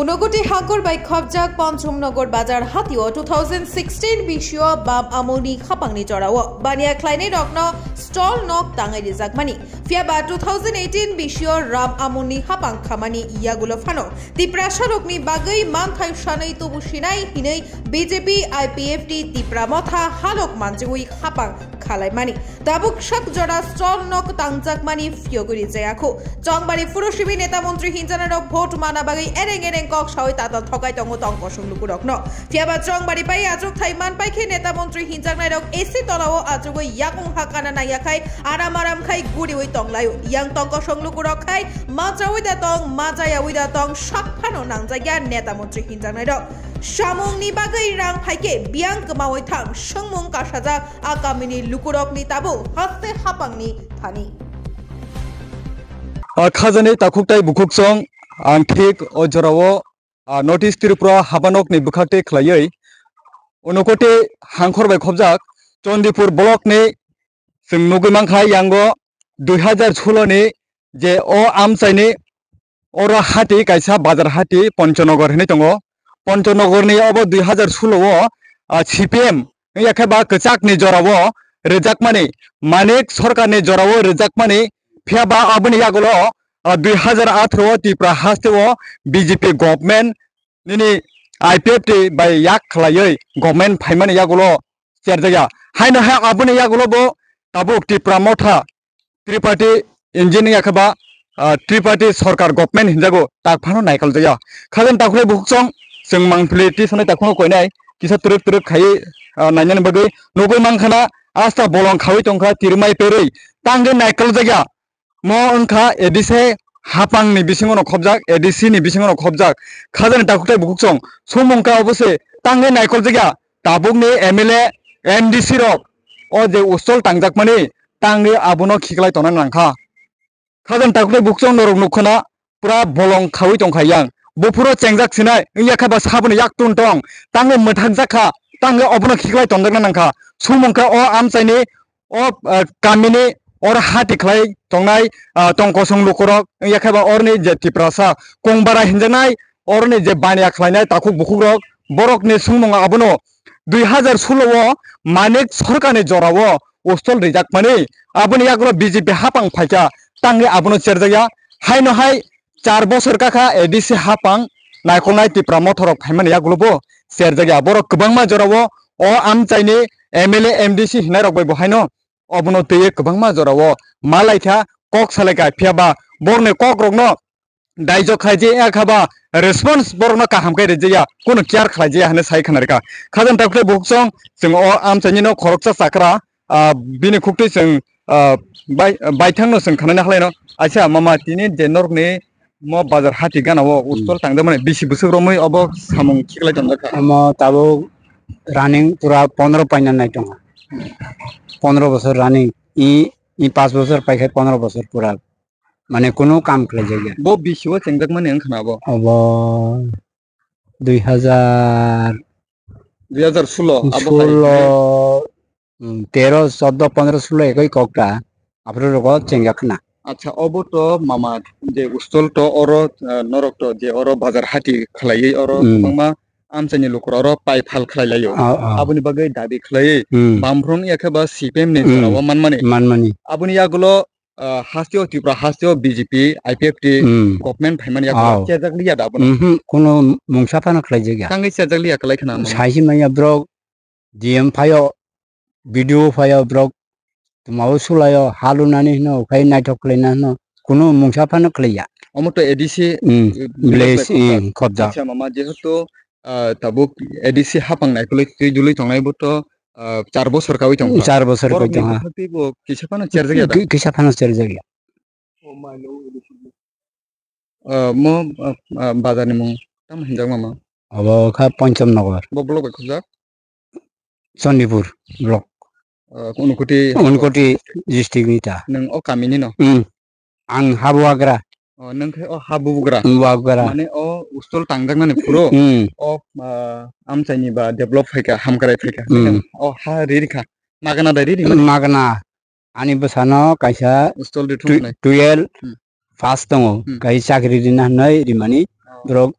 Unakoti হাকর by খবজাক পঞ্চমনগর বাজার হাতিও 2016 বিশিয় বাম আমনি খাপাংনি জরাও বানিয়া ক্লাইনে রগ্ন স্টল নক তাঙাই রিজাকমানি ফিয়াবা 2018 বিশিয় রাম আমনি খাপাং খামানি ইয়াগুলো ফানো তিপ্রাসা রকনি বাগৈ মান থাই সাनै তবু সিনাই হিनै বিজেপি আইপিএফটি তিপ্রা মথা হালক মানজুই খাপাং খালাইমানি দাবুক শাক জরা স্টল নক তাংজাকমানি ফিয়গুরি জায়াখো জংবারি ফুরসিবি নেতা মন্ত্রী হিনজানার ভোট মানা বাগৈ এরেং কক সাই তাতাল থকাই তঙ্গ তং কসংলুকু রকন ফিয়াবা জংবারি পাই আজক থাইমান পাইখে নেতা মন্ত্রী হিনজাকনাই রক এসি তলাও আজগৈ ইয়াকুং হাকানা নাইয়াখাই আরাম খাই গুড়ি ওই তংলায় ইয়াং তং কসংলুকু রখাই মাজাউই দা তং মাজায়াউই দা তং সাকফানো নাংজাইয়া নেতা মন্ত্রী হিনজাকনাই রক সামংনি বাগৈ রাং ফাইকে বিয়াং কমাওই থাং সংমুং কাসাজা আগামিনি লুকুরকনি তাবো হাসতে হাপাংনি থানি খাজানি তাকুকটাই বুকুকসং आं ठीक अजराव नर्थ इस्ट त्रिपुरा हाबानकनि बुखाते खलायै उनकोटे हांखर बाय खबजाक चंदीपुर ब्लकनि जों नुगैमांखाय यांगो 2016 नि जे ओ आमसाइनि अर हाटी कायसा बाजार हाटी पंचनगर होनै दङ पंचनगरनि अब 2016 आव सीपीएम याखाबा कचाकनि जराव रेजाकमानि मानिक सरकारनि जराव रेजाकमानि फियाबा आबनि यागलो 2018 त्रिपुरा हास्टेव बीजेपी गवर्नमेंट निनी आईपीएफटी बाय याक खलायै गवर्नमेंट फाइमानि यागलो सेरजाया हायनो हाय आबनि यागलो बो ताबुक त्रिपुरा मथा त्रिपार्टी इंजिनियर याखबा त्रिपार्टी सरकार गवर्नमेंट हिनजागो ताकफानो नायकल जाया खालन ताखुले बुकसं जों मांफुलिटी सने ताखुनो कोयनाय किसा तुरुक खायै नायनानै बगै नगै मांखाना आस्था बलं खावै तंखा तिरमाय पेरै तांगे नायकल जाया म उनखा एडिसे हापां नि बिसिङाव खबजाक एडिसी नि बिसिङाव खबजाक खाजानि ताकुटाय बुकुसं समंका अबसे तांगे नायकल जाया ताबुकनि एमएलए एमडीसी रक ओ जे उस्तल तांजाकमानि तांगे आबुनो खिगलाय तनान लांखा खाजानि ताकुटाय बुकुसं नरक नुखना पुरा बलं खावै तंखायां बपुरो चेंजाक सिनाय याखाबा साबुन याक तुनटं तांगे मथाक जाखा तांगे अबुनो खिगलाय तंजाकना नांखा समंका ओ आमसाइनि ओ कामिनि और हाथी खलाय तंनाय तंकसं लुकरक याखाबा औरनि जे तिप्रासा कंबारा हिनजानाय औरनि जे बानिया खलायनाय ताकु बुकुरक बरकनि सुंमंगा आबनो 2016 आव मानिक सरकारनि जराव उस्तल रिजाकमानि आबनि यागलो बीजेपी हापां फाइका तांगे आबनो सेरजाया हायनो हाय 4 बोसोर काखा एडिसी हापां नायखनाय तिप्रा मथरक फाइमानि यागलोबो सेरजाया बरक गोबांमा जराव ओ आमचाइनि एमएलए एमडीसी हिनाय रक बाय बहायनो अबनो तेये गोबांमा जराव मालायथा कक सालायका फियाबा बरने कक रगनो दाइजो खायजे याखाबा रेसपन्स बरनो काहामखाय रेजया कोनो केयार खालायजे हाने साय खानारका खाजन ताकले बुकसं जों अ आमचाइनिनो खरकसा साकरा बिनि खुक्ति जों बायथांनो जों खानानै हालायनो आच्छा मामा तिनि जेनरनि म बाजार हाति गानाव उस्तल थांदोंमोन बिसि बोसोरमै अब सामं खिगलाय दंदका म ताबो रानिंग पूरा 15 पाइना नाय दङ 15 बছর রানিং ই 5 বছর পাইখাই 15 বছর পুরা মানে কোনো কাম করে যায় বো বিশিও চেংজাক মানে খানাবো अब 2016 13 14 15 16 একই ককটা আপনার রকম চেঙ্গাকনা আচ্ছা অব তো মামা যে উস্তল তো অর নরক তো যে অর বাজার হাতি খলাই অর মামা आमचाइनि लुकर अर पाइ फाल खलायलायो आबुनि बागै दाबि खलायै बामफ्रन याखाबा सीपीएम नि जराव मानमानि आबुनि यागलो हास्तियो त्रिपुरा हास्तियो बीजेपी आईपीएफटी गवर्नमेंट फाइमानि यागलो सेरजागलिया दाबुनो कोनो मुंसाफाना खलाय जायगा सांगै सेरजागलिया खलाय खना साइसि माया ब्रक डीएम फायो वीडियो फायो ब्रक तुमाव सुलायो हालुनानि न फाय नाइटक खलायना न कोनो मुंसाफाना खलाया अमतो एडीसी ब्लेस खबजा अच्छा मामा जेहेतु ताबुक एडीसी हापां नायखलै जुलै तंनायबोथ 4 बोसोर कावै तंग 4 बोसोर कावै तंग हातिबो किसाफाना सेरजाया दा किसाफाना सेरजाया म बाजारनि मुं ताम हिनजाव मामा अब खा पंचमनगर ब ब्लक खजा चंदीपुर ब्लक उनकोटी डिस्ट्रिक्ट निता नों अ कामिनि न आं हाबुआग्रा नोंखै अ हाबुग्रा माने अ उस्तल तांजाकनानै पुरो अ आमचाइनि बा डेभलप फायका हामकाराय फायका अ हा रिरिखा मागना दाइरि मागना आनि बसानो कायसा उस्तल दिथुनाय 12 पास दङ काय चाकरि दिना नै रिमानि ब्रक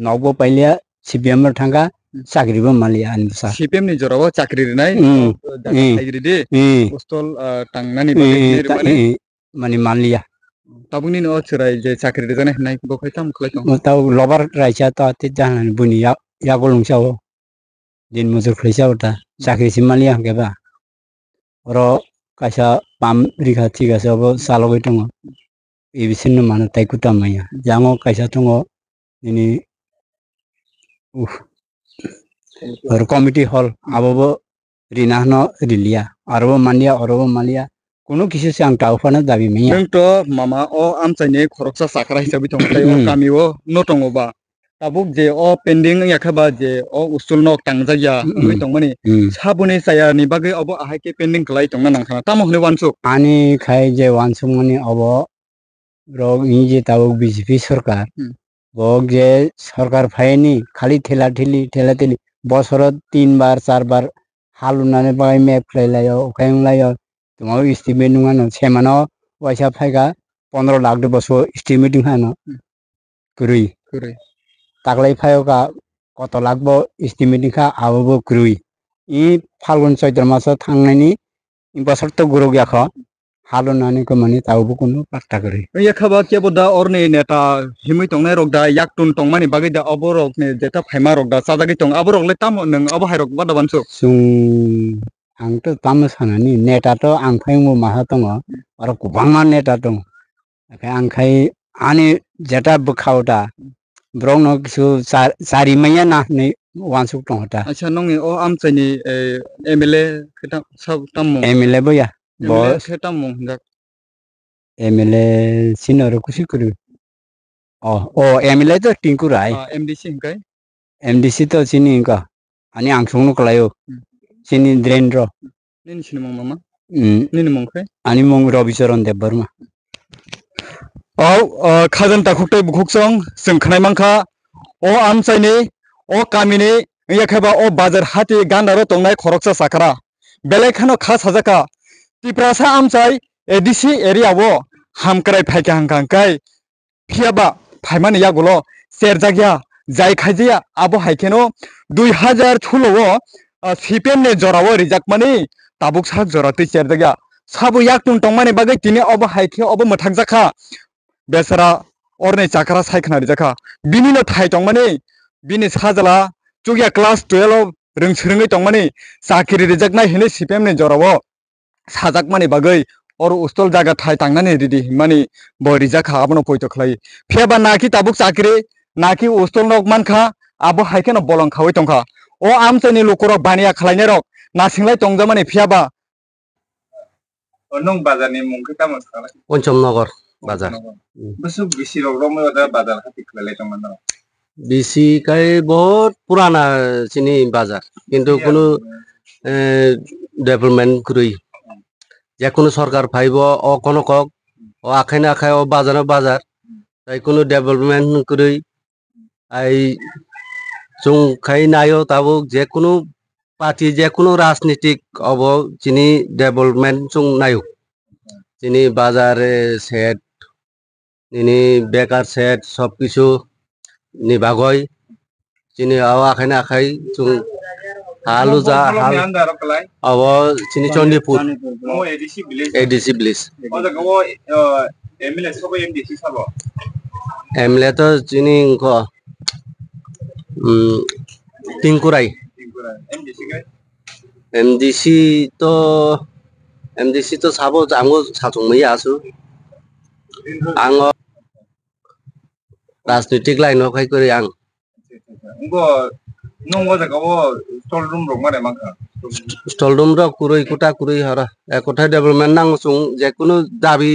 नगबो पाइलिया CPM थांगा साख्रिबो Mallya आनसा CPM ni jorao chakri rinai daga thaigri de postol tangnani bagai माने Mallya tabungni no churai je chakri de jane nai bo khai tam khlai tong ताव लबर राइसा त ते जानान बुनि या गलंसाव दिन मजुर खैसा उता साख्रि सिमालिया गेबा र कासा पाम रिखा थिगासा अब सालगै दङ ए बिसिनो माने ताइकुटा माया जाङो कासा दङ नि और कमिटी हल आबो रिनानो रिलिया आरो मालिया कोनो किसी से आं टाउफाना दाबि मैया नों तो मामा o amchaini khoroksa sakra hisabai tong tai o kamio no tongoba tabuk je o pending yakhaba je o ustul nok tangjaya oi tongmani sabuni saya ni bagai obo ahai ke pending khlai tongna nangkhana tamo hne wansuk आनी खाई जे वानसुमनि अब रग इ जे Tabuk BJP सरकार bug जे सरकार फायनी खाली ठेला ठेली बसर 3 बार 4 बार हालुनानै बाय मेप फ्लाइलायो अखायंलायो तुमाव एस्टिमेट नुआनो सेमानो वाइसा फायगा 15 लाख दे बसो एस्टिमेट हानो कुरुई तागलाई फायोगा कत लाख बो एस्टिमेट खा आबो कुरुई इ फाल्गुन चैत्र मास थांनायनि बसर तो गुरु गयाखो हालुनानै को माने तावबो कोनो पात्ता गरि yakhaba kebo da orne neta himui tongnai rok da yaktun tongmani bagai da obo rok ne jeta phaima rok da sajagi tong abo rok le tamo nang abo hai rok bada wansuk सुं आं तो ताम सानानि नेटा तो आं फायमु माहा दङ आरो गोबां नेटा दङ आं खाय आनि जेटा बखावटा ब्रंनो किसु सारि मैया ना नै Wansuk दङटा acha nongi o amchaini MLA kheta sab tammo MLA बया बस tammo jak एमएलए सिनहरु कुसि कुरु ओ एमएलए तो टिंकु राय MDC hingkai एमडीसी तो सिनि का अनि आं संनु कलायो सिनि द्रेन्द्र nini sini mong mama nini mong khai अनि मङ रविचरण देवबर्मा औ खाजन ताखुकtai bukhuksong जों खनाय मांखा o amchaini o kamini yakhaba o bazar hati gandaro tongnai khoroksa sakara belekhano khas hajaka tiprasa amchai ADC area wo hamkrai phaika hangkangkai phiaba phaimani yagulo serjagya jai khaijiya abo haikeno 2016 o CPM ne jorao rijakmani tabuk sak joratui serjagya sabu yaktun tongmani bagai tini obo haike obo mathak jakha besara orne chakra saikna rijaka bini no thai tongmani bini sajala chugya class 12 rungsrungai tongmani chakri rijaknai hine CPM ne jorao sajakmani bagai or ustol jaga thai tangnani ridi mani bo rijaka abono poito khlai pheba naki tabuk chakri naki ustol nok mankha abo haike no bolong khawai tongkha o amchani lokorok baniya khlainai rok nasinglai tongjamani pheba nong bazar ni mungkin kita masalah. পঞ্চমনগর বাজার Besok bisi romo ada bazar hati kelele teman teman. বিসি কাই বহুত পুরানা চিনি বাজার কিন্তু কোনো development করি যে কোনো সরকার ফাইব ও কোনো কক ও আখাই না আখাই ও বাজার তাই কোনো ডেভেলপমেন্ট করি আই जों খাই নাইও তাবো যে কোনো পার্টি যে কোনো রাজনীতিক অব চিনি ডেভেলপমেন্ট जों নাইও চিনি বাজারে set ini bekar set sab kisu ni bagoi chini awa akhai akhai chung halu ja hal awa chini Chondipur ADC village MLA sobo MDC sabo MLA to chini ko Tingkurai MDC to sabo jango sajung mai asu ang राजनीतिक line खाय करि आं उनको नंगो जगह stall room रोग मारे मांखा stall room रो कुरै कुटा कुरै हरा एकथा डेभलपमेन्ट नांगो सुं जेकुनु दाबी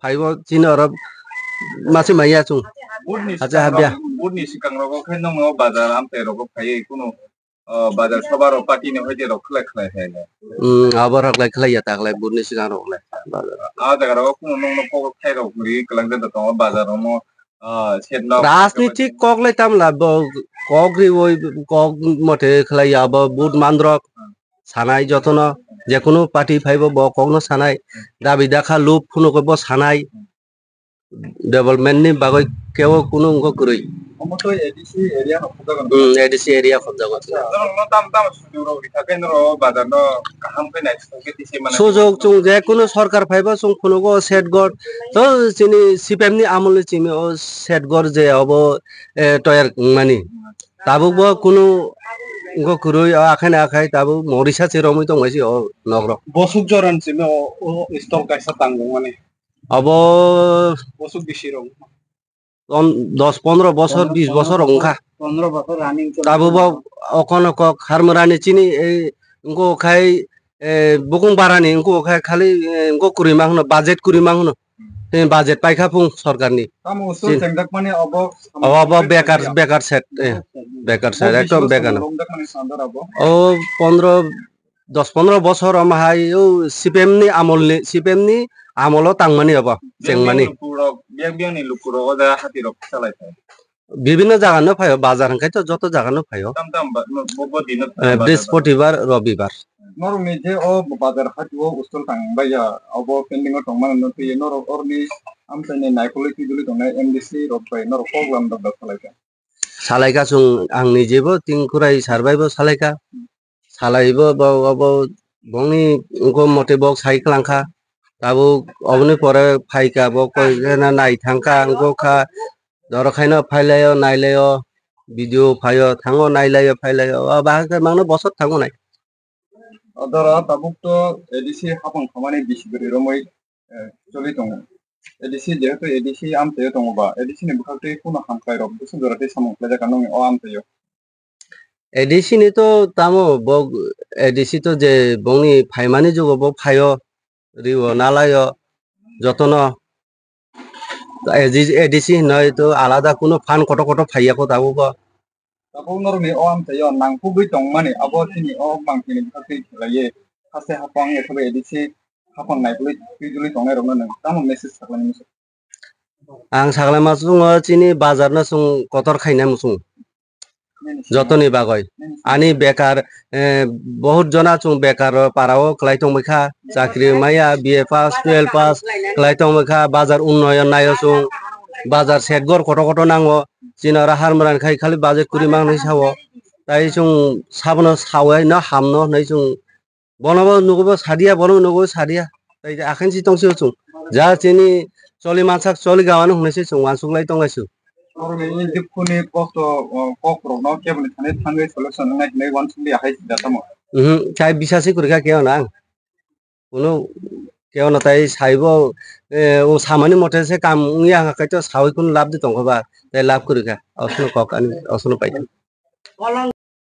फाइव चिन अरब मासे माया सुं आजा हाबिया बुदनि सिकां रोग खाय नंगो बाजार आमते रोग खाय कुनु बाजार सबारो पार्टी ने होजे रोग खलाय खलाय थायले आबर हकलाय खलाय ताकलाय बुदनि सिगां रोगलाय बाजार आ जगह रोग कुनु नंगो पग खाय रोग मुरि कलां जदा तो बाजार मो राजनीतिक कगलाई तामला कग्री ওই কক মতে খেলাই আব বুট মান্দ্রক সানাই যতন যে কোনো পার্টি ফাইব ব কগনো সানাই দাবি দেখা লুপ ফুনো কব সানাই डेभलपमेन्ट नि बागै केव कुनु अंग कुरै अमतो एडीसी एरिया खबजागोन एडीसी एरिया खबजागोन जरनो ताम सुजुरो बिथाकेन रो बाजारनो काहाम फैनाय सकेति से माने सुजोग जों जे कुनु सरकार फाइबा जों कुनुगो सेटगड तो जोंनि सिपिएम नि आमोल चिमि ओ सेटगड जे अब तयार मानि ताबुबो कुनु इंगो कुरुय आखाय आखाय ताबु मरिसा चिरमै दंगायसि अ नगर बसुक जरान चिमे ओ स्टल कायसा तांगो माने अब बसुक बिसिरं 10-15 বছর 20 বছর অংখা 15 বছর রানিং তাবুবো অকনক হারমরানি চিনি ইংকো খাই বুকুং বারানি ইংকো খাই খালি ইংকো কুরিমা হনো বাজেট কুরিমা হনো বাজেট পাইখা ফুং সরকারনি ताम उसो सेंगदाक माने अब बेकार सेट एकदम बेकार रोमदाक माने सांदर अब ओ 10-15 বছর আমাহাই ও সিপিএম नि আমলো তাংমানি अब जेंमानि बियानि लुकुरो ओदा हातिरो सालाय थाय বিভিন্ন জায়গানো ফায় বাজার হাंखाय তো যত জায়গানো ফায় ताम बबो दिन বৃহস্পতিবার রবিবার नरमे जे ओ बाजार हातिओ उस्तल थांबाया अब पेंडिंग दंमान न फैयो नर अरनि आमसायनि नायखलै किदुलि दंनाय एमडीसी रबाय नर प्रग्राम दंदा सालायका सालायका जों आं निजेबो तिंकुराय सारबायबो सालायबो अब बंनि उनको मते बक साइक्लांखा ताबो अबनि परे फाइका बक कयना नायथांका उनको खा दरखायनो फाइलायो नायलायो भिडिअ फायो थांगो नायलायो फाइलायो बाहाय मांनो बसत थांगो नाय अदरा ताबुकतो एडीसी हापन खामानि बिसिगरि रमै चलि दङ एडीसी जेहेतु एडीसी आमते दङबा एडीसी नि बुखाते कुनो हामखाय रब बुसु जराते सामखला जाका नङि अ आमतेयो एडीसी नि तो तामो बग एडीसी तो जे बंनि फाइमानि जुगो ब फायो रिवो नालायो যতন एडीसी नय तो आलादा कुनो फान कट फाइयाको ताबो ताबो नरमे अ आमतेयो नांगुबै दं माने अब तिनि अ बांकिनि बुखाते लाये खासे हापां एथबे एडीसी हापां नायखलै किदुलि दंनाय रमना नों ताम मेसेज सागलानि मेसेज आं सागला मासुं चिनि बाजारना सुं कतर खाइना मुसुं जतनि बागय आनि बेकार बहुत जना चुं बेकार पाराओ क्लाइतों मैखा चाकरी माया बीए पास 12 पास क्लाइतों मैखा बाजार उन्नयन नायो चुं बाजार सेटगर कट नांगो चिनारा हारमरान खाइ खाली बाजेट कुरि मांगनै सावो ताइ चुं साबनो सावै न हामनो नै चुं बनबो नुगबो सादिया बनबो नुगबो सादिया ताइ आखेन सितंसि चुं जा चिनि चलि मानसाक चलि गावानो हुनैसि चुं वानसुंलाय दंगाइसु नरमे दिपकुनि कस्ट ककरनो केबने थाने थांगै सलेक्शन नायनै वानसुंलि आहाय दातामो चाय बिसासि कुरिका केव ना कुनो केव ना ताइ साइबो ओ सामानि मते से काम उया हाकाय तो सावै कुन लाभ दि दंखबा ताइ लाभ कुरिका असनो कक अनि असनो पाइथो